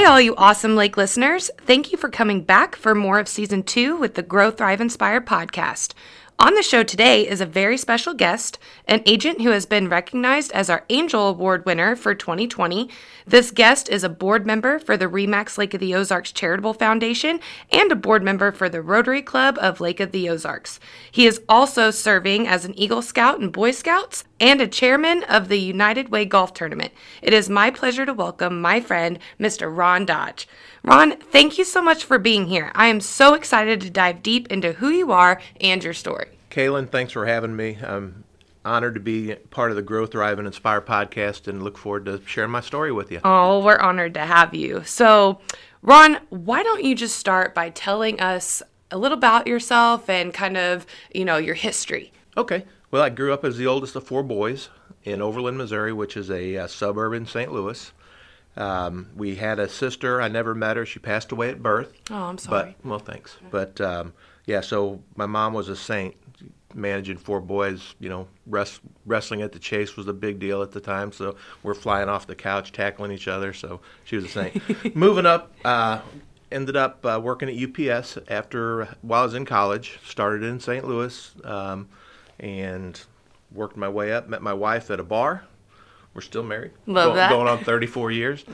all you awesome Lake listeners. Thank you for coming back for more of Season 2 with the Grow, Thrive, Inspired podcast. On the show today is a very special guest, an agent who has been recognized as our Angel Award winner for 2020. This guest is a board member for the RE/MAX Lake of the Ozarks Charitable Foundation and a board member for the Rotary Club of Lake of the Ozarks. He is also serving as an Eagle Scout and Boy Scouts and a chairman of the United Way Golf Tournament. It is my pleasure to welcome my friend, Mr. Ron Dodge. Ron, thank you so much for being here. I am so excited to dive deep into who you are and your story. Kaylin, thanks for having me. I'm honored to be part of the Grow, Thrive, and Inspire podcast and look forward to sharing my story with you. Oh, we're honored to have you. So, Ron, why don't you just start by telling us a little about yourself and kind of, your history? Okay. Well, I grew up as the oldest of 4 boys in Overland, Missouri, which is a suburb in St. Louis. We had a sister. I never met her. She passed away at birth. Oh, I'm sorry. Well, thanks. But, so my mom was a saint. Managing 4 boys, wrestling at the Chase was a big deal at the time. So we're flying off the couch, tackling each other. So she was a saint. Moving up, ended up working at UPS while I was in college. Started in St. Louis and worked my way up. Met my wife at a bar. We're still married. Love that. Going on 34 years.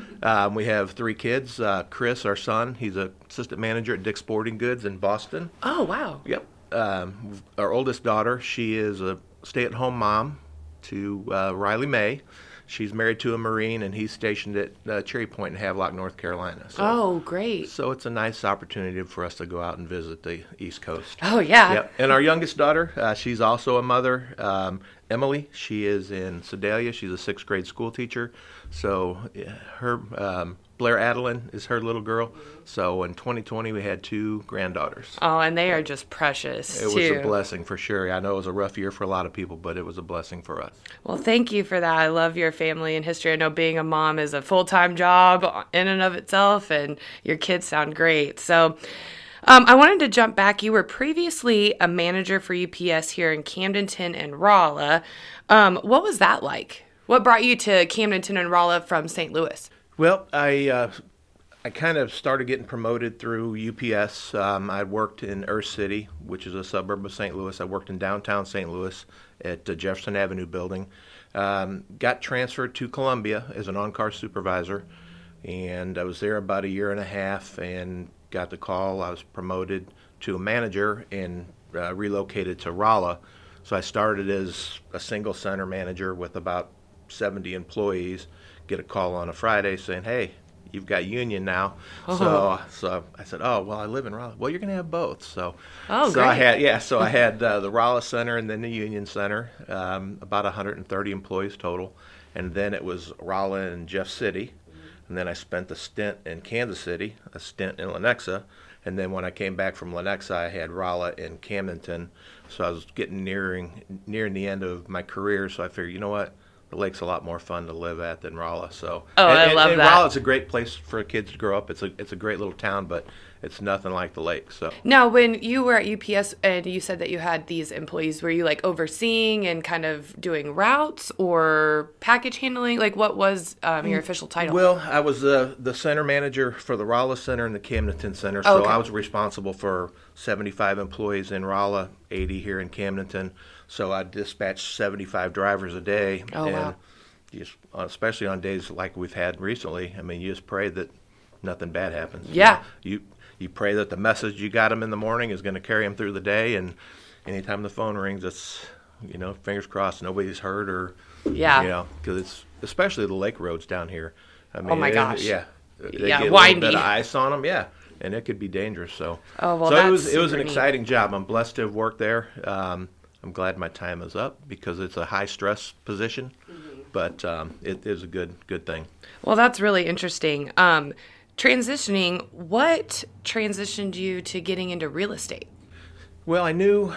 We have 3 kids. Chris, our son, he's an assistant manager at Dick's Sporting Goods in Boston. Oh, wow. Yep. Our oldest daughter, she is a stay-at-home mom to Riley May. She's married to a Marine, and he's stationed at Cherry Point in Havelock, North Carolina. So, oh, great. So it's a nice opportunity for us to go out and visit the East Coast. Oh, yeah. Yep. And our youngest daughter, she's also a mother, Emily. She is in Sedalia. She's a 6th grade school teacher. So her Blair Adeline is her little girl. So in 2020, we had 2 granddaughters. Oh, and they are just precious, It was a blessing for sure. I know it was a rough year for a lot of people, but it was a blessing for us. Well, thank you for that. I love your family and history. I know being a mom is a full-time job in and of itself, and your kids sound great. So I wanted to jump back. You were previously a manager for UPS here in Camdenton and Rolla. What was that like? What brought you to Camdenton and Rolla from St. Louis? Well, I kind of started getting promoted through UPS. I worked in Earth City, which is a suburb of St. Louis. I worked in downtown St. Louis at the Jefferson Avenue building. Got transferred to Columbia as an on-car supervisor, and I was there about a year and a half and got the call. I was promoted to a manager and relocated to Rolla. So I started as a single center manager with about 70 employees. Get a call on a Friday saying, "Hey, you've got union now." So I said, "Oh, well, I live in Rolla." "Well, you're going to have both." So great. I had the Rolla Center and then the Union Center, about 130 employees total, and then it was Rolla and Jeff City, and then I spent a stint in Kansas City, a stint in Lenexa, and then when I came back from Lenexa, I had Rolla and Camdenton. So I was getting nearing the end of my career, so I figured, you know what? The lake's a lot more fun to live at than Rolla. So, I love that. Rolla's a great place for kids to grow up. It's a great little town, but it's nothing like the lake. So now, when you were at UPS and you said that you had these employees, were you like overseeing and kind of doing routes or package handling? Like, what was your official title? Well, I was the center manager for the Rolla Center and the Camdenton Center. So I was responsible for 75 employees in Rolla, 80 here in Camdenton. So I dispatched 75 drivers a day. Oh, and wow. Especially on days like we've had recently, I mean, you just pray that nothing bad happens. Yeah. You pray that the message you got them in the morning is going to carry them through the day, and anytime the phone rings, it's, fingers crossed nobody's hurt or, because it's, especially the lake roads down here. I mean, oh my gosh. They get a windy. little bit of ice on them, and it could be dangerous. So, it was an exciting job. I'm blessed to have worked there. I'm glad my time is up because it's a high stress position, but it is a good thing. Well, that's really interesting. Transitioning, what transitioned you to getting into real estate? Well, I knew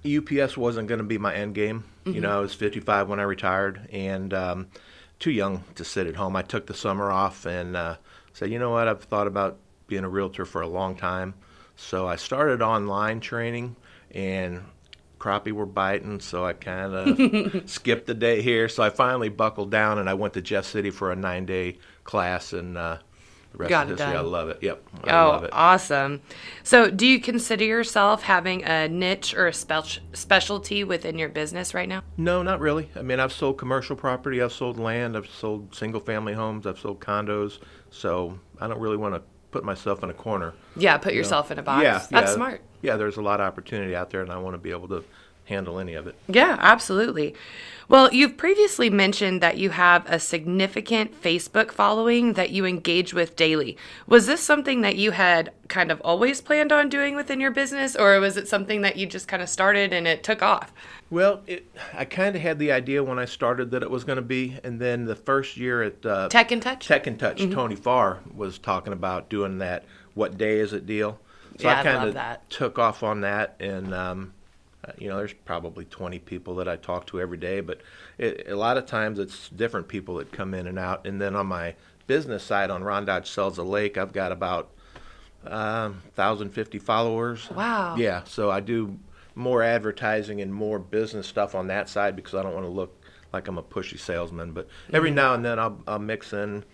UPS wasn't going to be my end game. I was 55 when I retired and too young to sit at home. I took the summer off and said, you know what, I've thought about being a realtor for a long time. So I started online training, and crappie were biting, so I kind of skipped a day here. So I finally buckled down, and I went to Jeff City for a 9-day class, and The rest Got is it history. done. I love it. Yep. I Oh, love it. awesome. So do you consider yourself having a niche or a specialty within your business right now? No, not really. I mean, I've sold commercial property, I've sold land, I've sold single family homes, I've sold condos. So I don't really want to put myself in a corner. Yeah, put yourself in a box. Yeah, That's yeah. smart. Yeah, there's a lot of opportunity out there, and I want to be able to handle any of it. Yeah, absolutely. Well, you've previously mentioned that you have a significant Facebook following that you engage with daily. Was this something that you had kind of always planned on doing within your business, or was it something that you just kind of started and it took off? Well, I kind of had the idea when I started that it was going to be, and then the first year at Tech and Touch? Tech and Touch, Tony Farr was talking about doing that "What Day Is It" deal. So Yeah, I I kind love of that. took off on that, and there's probably 20 people that I talk to every day, but a lot of times it's different people that come in and out. And then on my business side, on Ron Dodge Sells a Lake, I've got about 1,050 followers. Wow. Yeah, so I do more advertising and more business stuff on that side because I don't want to look like I'm a pushy salesman. But every now and then I'll mix in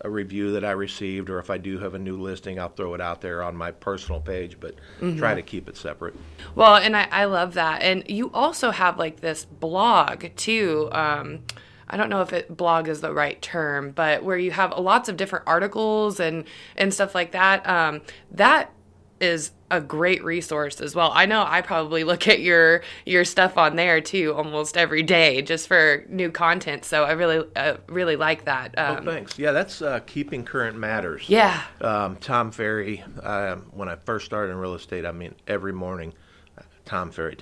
a review that I received, or if I do have a new listing, I'll throw it out there on my personal page, but try to keep it separate. Well, and I love that. And you also have like this blog too. I don't know if blog is the right term, but where you have lots of different articles and stuff like that. That is a great resource as well. I know I probably look at your stuff on there too almost every day just for new content. So I really like that. Oh, thanks. Yeah, that's Keeping Current Matters. Yeah. Tom Ferry, when I first started in real estate, I mean, every morning, Tom Ferry,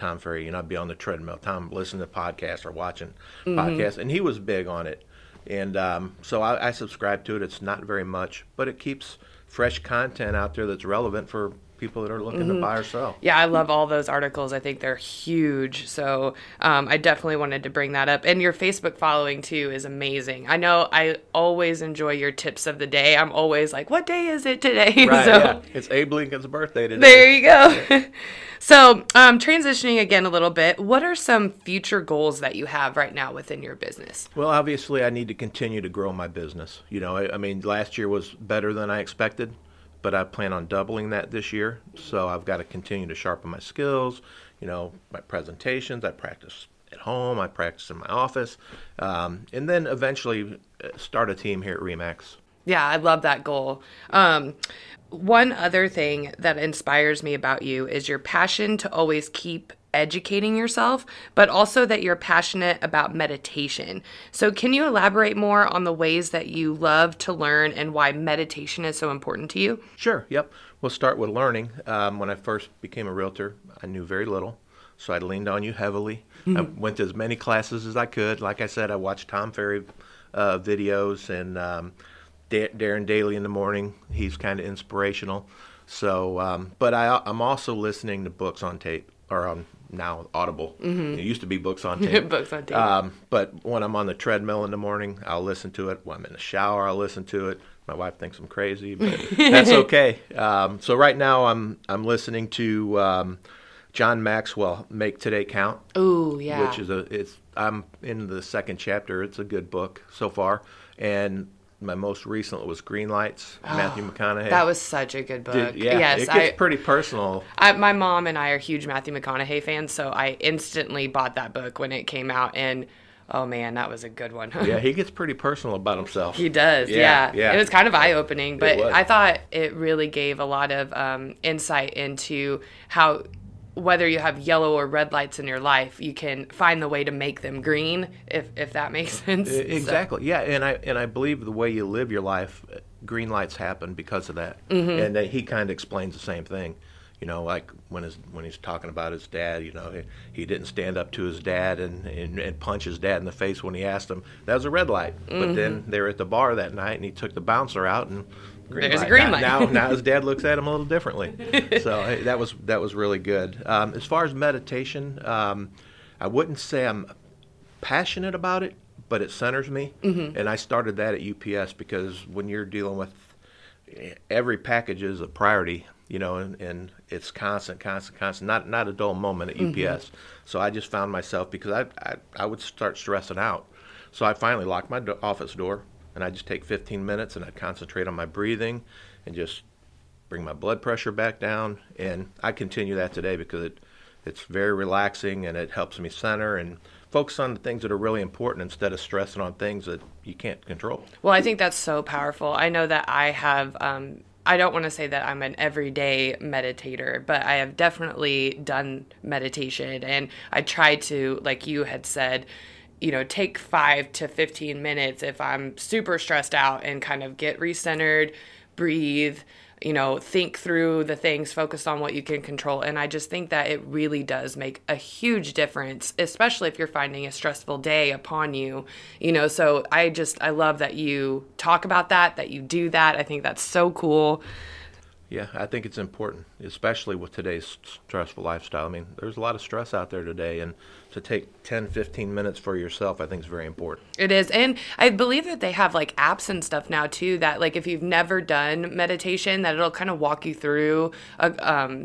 I'd be on the treadmill, listening to podcasts or watching podcasts, and he was big on it. And so I subscribe to it. It's not very much, but it keeps fresh content out there that's relevant for people that are looking to buy or sell. Yeah, I love all those articles. I think they're huge. So I definitely wanted to bring that up. And your Facebook following, too, is amazing. I know I always enjoy your tips of the day. I'm always like, what day is it today? Right, so, yeah. It's Abe Lincoln's birthday today. There you go. Yeah. So transitioning again a little bit, what are some future goals that you have right now within your business? Well, obviously, I need to continue to grow my business. I mean, last year was better than I expected, but I plan on doubling that this year. So I've got to continue to sharpen my skills, my presentations. I practice at home. I practice in my office. And then eventually start a team here at RE/MAX. Yeah, I love that goal. One other thing that inspires me about you is your passion to always keep educating yourself, but also that you're passionate about meditation. So can you elaborate more on the ways that you love to learn and why meditation is so important to you? Sure, yep. We'll start with learning. When I first became a realtor, I knew very little, so I leaned on you heavily. I went to as many classes as I could. Like I said, I watched Tom Ferry videos and Darren Daly in the morning. He's kind of inspirational. So, but I'm also listening to books on tape, or on now Audible. It used to be books on tape. Books on tape. But when I'm on the treadmill in the morning, I'll listen to it. When I'm in the shower, I'll listen to it. My wife thinks I'm crazy, but that's okay. So right now I'm listening to John Maxwell, Make Today Count. Ooh, yeah. Which I'm in the second chapter. It's a good book so far. And my most recent was Green Lights, Matthew McConaughey. That was such a good book. Yes, it gets pretty personal. My mom and I are huge Matthew McConaughey fans, so I instantly bought that book when it came out, and oh man, that was a good one. Yeah, he gets pretty personal about himself. He does, yeah. It was kind of eye-opening, but was. I thought it really gave a lot of insight into how whether you have yellow or red lights in your life, you can find the way to make them green, if that makes sense. Exactly. So. Yeah, and I believe the way you live your life, green lights happen because of that. And he kind of explains the same thing. Like when he's talking about his dad, he didn't stand up to his dad and punch his dad in the face when he asked him. That was a red light. But then they were at the bar that night, and he took the bouncer out and. There's a green light. Now his dad looks at him a little differently. So that was really good. As far as meditation, I wouldn't say I'm passionate about it, but it centers me. And I started that at UPS because when you're dealing with every package is a priority, and it's constant, not a dull moment at UPS. So I just found myself because I would start stressing out. So I finally locked my office door. and I just take 15 minutes and I concentrate on my breathing and just bring my blood pressure back down. And I continue that today because it's very relaxing and it helps me center and focus on the things that are really important instead of stressing on things that you can't control. Well, I think that's so powerful. I know that I have, I don't want to say that I'm an everyday meditator, but I have definitely done meditation, and I try to, like you had said, take 5 to 15 minutes if I'm super stressed out and kind of get recentered, breathe, think through the things, focus on what you can control. And I just think that it really does make a huge difference, especially if you're finding a stressful day upon you, so I love that you talk about that you do that. I think that's so cool. Yeah, I think it's important, especially with today's stressful lifestyle. I mean, there's a lot of stress out there today, and to take 10, 15 minutes for yourself, I think is very important. It is. And I believe that they have like apps and stuff now too, that like if you've never done meditation, that it'll kind of walk you through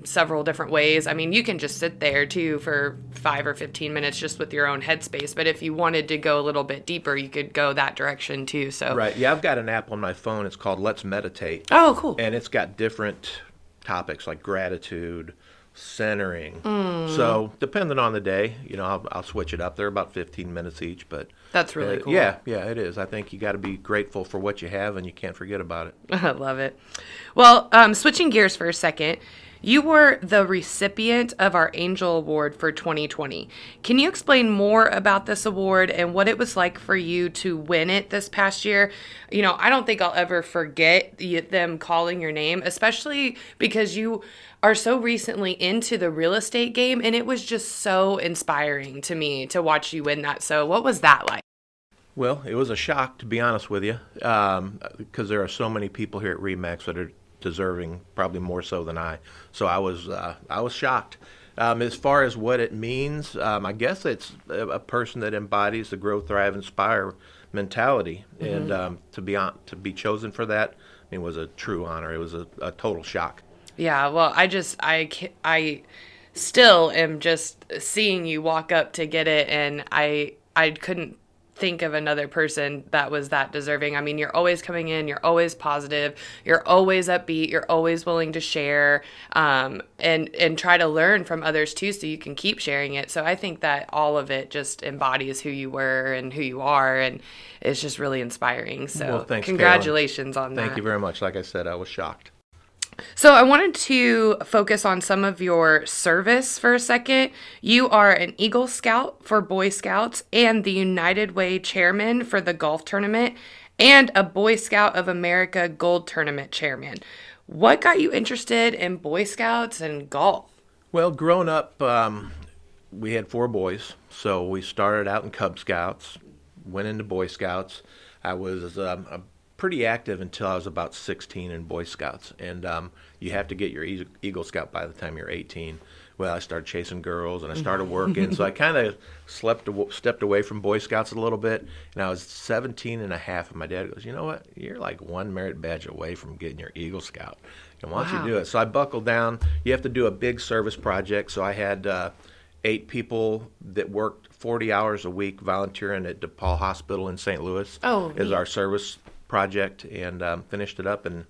several different ways. I mean, you can just sit there too for 5 or 15 minutes just with your own headspace. But if you wanted to go a little bit deeper, you could go that direction too. So right. Yeah, I've got an app on my phone. It's called Let's Meditate. Oh, cool. And it's got different topics like gratitude, centering. So depending on the day, I'll switch it up. They're about 15 minutes each, but that's really cool. Yeah, it is. I think you got to be grateful for what you have, and you can't forget about it. I love it. Well, switching gears for a second, you were the recipient of our Angel Award for 2020. Can you explain more about this award and what it was like for you to win it this past year? I don't think I'll ever forget them calling your name, especially because you are so recently into the real estate game, and it was just so inspiring to me to watch you win that. So what was that like? Well, it was a shock, to be honest with you, because there are so many people here at RE/MAX that are deserving, probably more so than I. So I was shocked. As far as what it means, I guess it's a person that embodies the grow, thrive, inspire mentality, and to be chosen for that, was a true honor. It was a total shock. Yeah, well, I still am just seeing you walk up to get it, and I couldn't think of another person that was that deserving. I mean, you're always coming in, you're always positive, you're always upbeat, you're always willing to share, and try to learn from others too, so you can keep sharing it. So I think that all of it just embodies who you were and who you are, and it's just really inspiring. So well, thanks, congratulations Carolyn. on that. Thank you very much. Like I said, I was shocked. So I wanted to focus on some of your service for a second. You are an Eagle Scout for Boy Scouts and the United Way chairman for the golf tournament and a Boy Scout of America Gold Tournament chairman. What got you interested in Boy Scouts and golf? Well, growing up, we had 4 boys, so we started out in Cub Scouts, went into Boy Scouts. I was pretty active until I was about 16 in Boy Scouts, and you have to get your Eagle Scout by the time you're 18. Well, I started chasing girls, and I started working, so I kind of stepped away from Boy Scouts a little bit, and I was 17 and a half, and my dad goes, you know what, you're like 1 merit badge away from getting your Eagle Scout, and why don't you do it? So I buckled down. You have to do a big service project, so I had 8 people that worked 40 hours a week volunteering at DePaul Hospital in St. Louis as our service project, and finished it up, and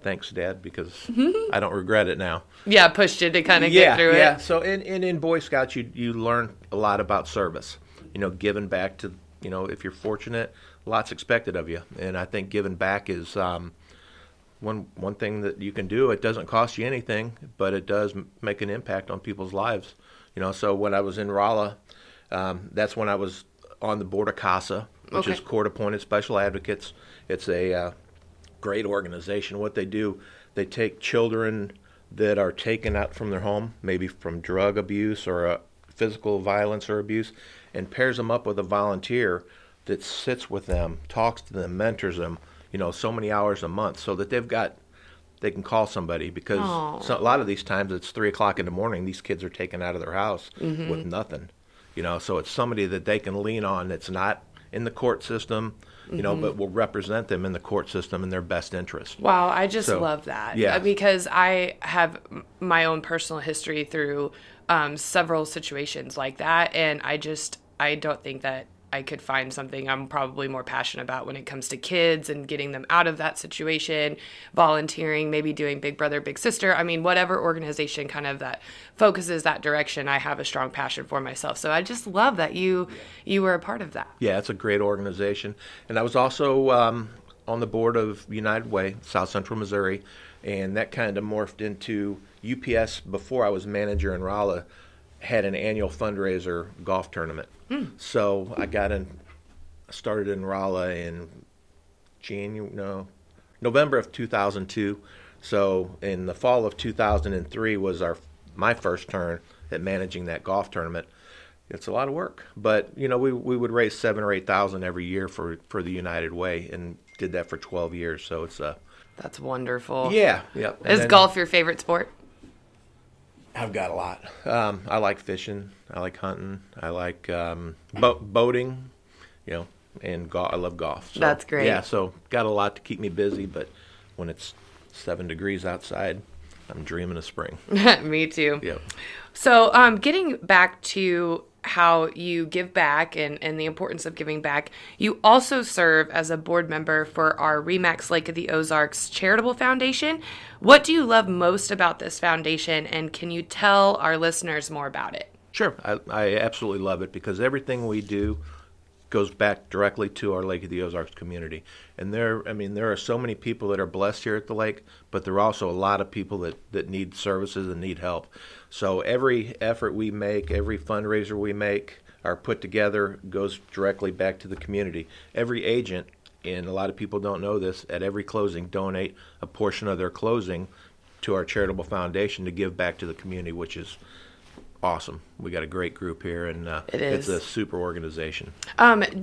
thanks, Dad, because I don't regret it now. Yeah, pushed you to kind of get through it. Yeah, so in Boy Scouts, you learn a lot about service, giving back to, if you're fortunate, lots expected of you, and I think giving back is one thing that you can do. It doesn't cost you anything, but it does make an impact on people's lives. So when I was in Rolla, that's when I was on the board of CASA, which is Court-Appointed Special Advocates. It's a great organization. What they do, they take children that are taken out from their home, maybe from drug abuse or physical violence or abuse, and pairs them up with a volunteer that sits with them, talks to them, mentors them, so many hours a month, so that they can call somebody, because a lot of these times it's 3 o'clock in the morning. These kids are taken out of their house with nothing, so it's somebody that they can lean on that's not in the court system, but will represent them in the court system in their best interest. Wow, I just love that. Yeah. Because I have my own personal history through several situations like that, and I don't think that I could find something I'm probably more passionate about when it comes to kids and getting them out of that situation, volunteering, maybe doing Big Brother, Big Sister. I mean, whatever organization kind of that focuses that direction, I have a strong passion for myself. So I just love that you were a part of that. Yeah, it's a great organization. And I was also on the board of United Way, South Central Missouri, and that kind of morphed into UPS. Before I was manager in Rolla, had an annual fundraiser golf tournament. So I started in Rolla in November of 2002. So in the fall of 2003 was my first turn at managing that golf tournament. It's a lot of work, but we would raise $7,000 or $8,000 every year for the United Way, and did that for 12 years. So it's that's wonderful. Yeah. Is golf your favorite sport? I've got a lot. I like fishing. I like hunting. I like boating, and golf. I love golf. So, that's great. Yeah, so got a lot to keep me busy, but when it's 7 degrees outside, I'm dreaming of spring. Me too. Yep. So getting back to how you give back and the importance of giving back, you also serve as a board member for our RE/MAX Lake of the Ozarks Charitable Foundation. What do you love most about this foundation, and can you tell our listeners more about it? Sure. I absolutely love it because everything we do goes back directly to our Lake of the Ozarks community. And there are so many people that are blessed here at the lake, but there are also a lot of people that need services and need help. So every effort we make, every fundraiser we make, are put together, goes directly back to the community. Every agent, and a lot of people don't know this, at every closing donate a portion of their closing to our charitable foundation to give back to the community, which is awesome. We got a great group here, and it's a super organization.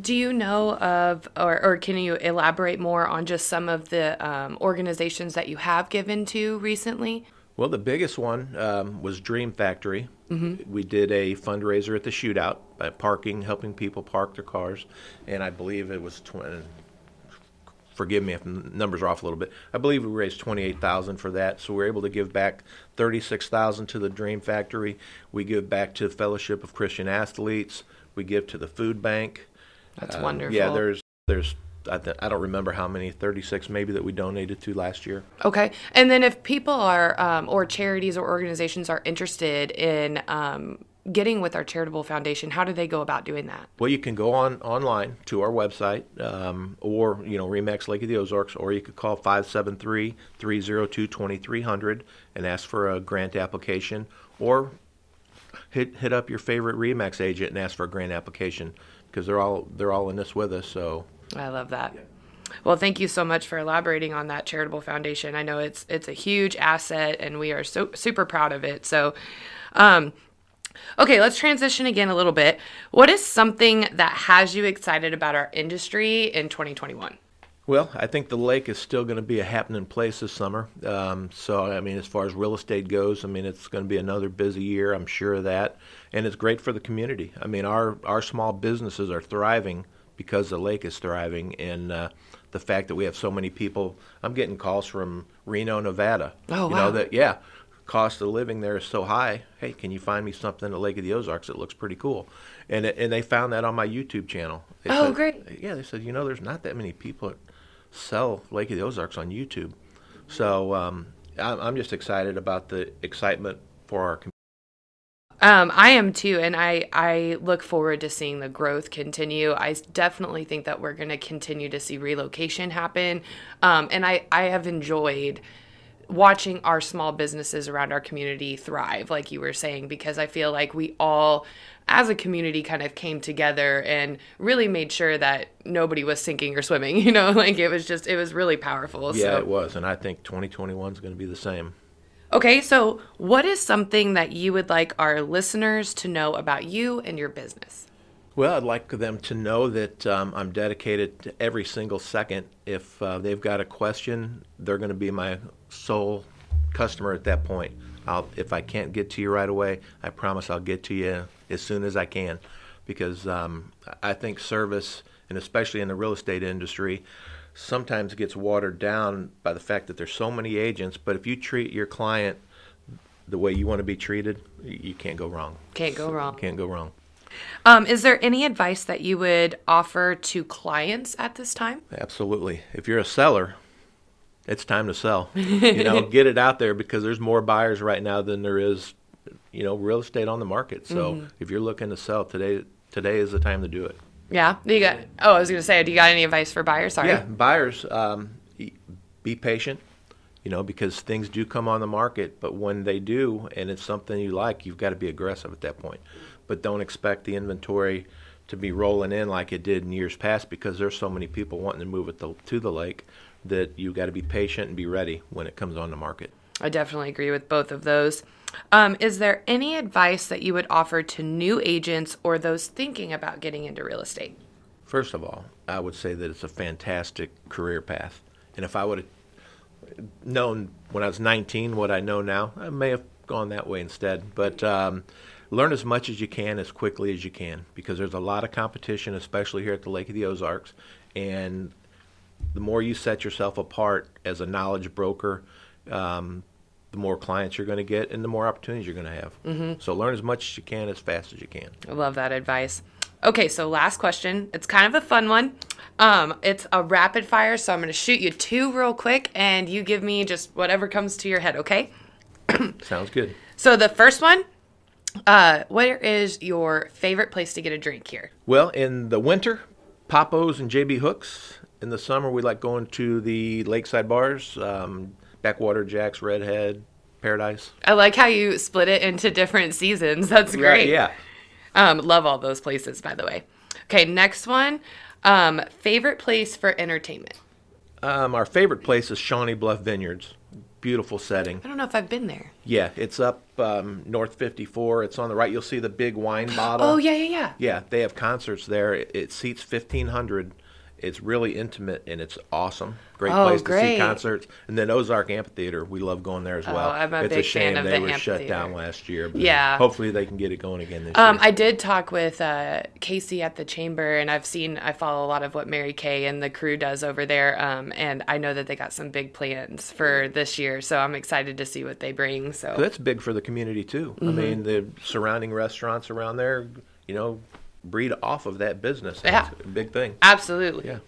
Do you know of, or can you elaborate more on just some of the organizations that you have given to recently? Well, the biggest one was Dream Factory. We did a fundraiser at the shootout by helping people park their cars, and I believe it was forgive me if the numbers are off a little bit. I believe we raised $28,000 for that, so we were able to give back $36,000 to the Dream Factory. We give back to Fellowship of Christian Athletes. We give to the food bank. That's wonderful. Yeah, there's I don't remember how many, 36 maybe, that we donated to last year. Okay. And then if people are, or charities or organizations are interested in getting with our charitable foundation, how do they go about doing that? Well, you can go online to our website, or RE/MAX Lake of the Ozarks, or you could call 573-302-2300 and ask for a grant application, or hit up your favorite RE/MAX agent and ask for a grant application, because they're all in this with us. So I love that. Well, thank you so much for elaborating on that charitable foundation. I know it's a huge asset, and we are so super proud of it. So, okay, let's transition again a little bit. What is something that has you excited about our industry in 2021? Well, I think the lake is still going to be a happening place this summer. So, as far as real estate goes, it's going to be another busy year, I'm sure of that. And it's great for the community. Our small businesses are thriving because the lake is thriving, and the fact that we have so many people. I'm getting calls from Reno, Nevada. Oh, wow. Cost of living there is so high. Hey, can you find me something at Lake of the Ozarks that looks pretty cool? And they found that on my YouTube channel. They said, great. Yeah, they said, there's not that many people that sell Lake of the Ozarks on YouTube. So I'm just excited about the excitement for our community. I am too, and I look forward to seeing the growth continue. I definitely think that we're going to continue to see relocation happen, and I have enjoyed watching our small businesses around our community thrive, like you were saying, because I feel like we all, as a community, kind of came together and really made sure that nobody was sinking or swimming, it was really powerful. Yeah, it was, and I think 2021 is going to be the same. Okay, so what is something that you would like our listeners to know about you and your business? Well, I'd like them to know that I'm dedicated to every single second. If they've got a question, they're going to be my sole customer at that point. If I can't get to you right away, I promise I'll get to you as soon as I can, because I think service, and especially in the real estate industry, sometimes gets watered down by the fact that there's so many agents. But if you treat your client the way you want to be treated, you can't go wrong. Can't go wrong. Can't go wrong. Is there any advice that you would offer to clients at this time? Absolutely. If you're a seller, it's time to sell. Get it out there, because there's more buyers right now than there is, real estate on the market. So if you're looking to sell today is the time to do it. Yeah. I was going to say, do you got any advice for buyers? Sorry. Yeah, buyers, be patient, because things do come on the market. But when they do, and it's something you like, you've got to be aggressive at that point. But don't expect the inventory to be rolling in like it did in years past, because there's so many people wanting to move it to the lake that you've got to be patient and be ready when it comes on the market. I definitely agree with both of those. Is there any advice that you would offer to new agents or those thinking about getting into real estate? First of all, I would say that it's a fantastic career path. And if I would have known when I was 19 what I know now, I may have gone that way instead. But learn as much as you can as quickly as you can, because there's a lot of competition, especially here at the Lake of the Ozarks. And the more you set yourself apart as a knowledge broker, the more clients you're going to get and the more opportunities you're going to have. Mm-hmm. So learn as much as you can, as fast as you can. I love that advice. Okay, so last question. It's kind of a fun one. It's a rapid fire, so I'm going to shoot you two real quick, and you give me just whatever comes to your head, okay? Sounds good. So the first one, where is your favorite place to get a drink here? Well, in the winter, Papo's and JB Hooks. In the summer, we like going to the lakeside bars, Backwater, Jack's, Redhead, Paradise. I like how you split it into different seasons. That's great. Yeah. Love all those places, by the way. Okay, next one. Favorite place for entertainment? Our favorite place is Shawnee Bluff Vineyards. Beautiful setting. I don't know if I've been there. Yeah, it's up North 54. It's on the right. You'll see the big wine bottle. Oh, yeah. Yeah, they have concerts there. It seats 1,500. It's really intimate, and it's awesome. Great place to see concerts. And then Ozark Amphitheater, we love going there as well. I'm a it's big a shame fan of they the were amphitheater. shut down last year. But yeah. Hopefully they can get it going again this year. I did talk with Casey at the Chamber, and I follow a lot of what Mary Kay and the crew does over there, and I know that they got some big plans for this year, so I'm excited to see what they bring. So that's big for the community, too. Mm-hmm. I mean, the surrounding restaurants around there, breed off of that business. Yeah. It's a big thing. Absolutely. Yeah.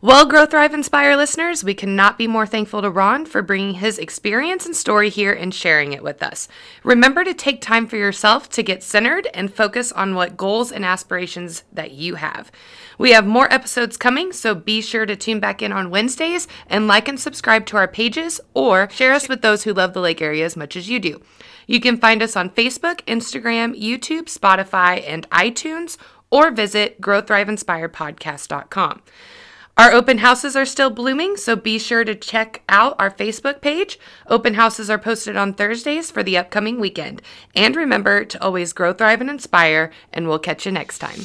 Well, Grow, Thrive, Inspire listeners, we cannot be more thankful to Ron for bringing his experience and story here and sharing it with us. Remember to take time for yourself to get centered and focus on what goals and aspirations that you have. We have more episodes coming, so be sure to tune back in on Wednesdays and like and subscribe to our pages, or share us with those who love the lake area as much as you do. You can find us on Facebook, Instagram, YouTube, Spotify, and iTunes, or visit growthriveinspirepodcast.com. Our open houses are still blooming, so be sure to check out our Facebook page. Open houses are posted on Thursdays for the upcoming weekend. And remember to always grow, thrive, and inspire, and we'll catch you next time.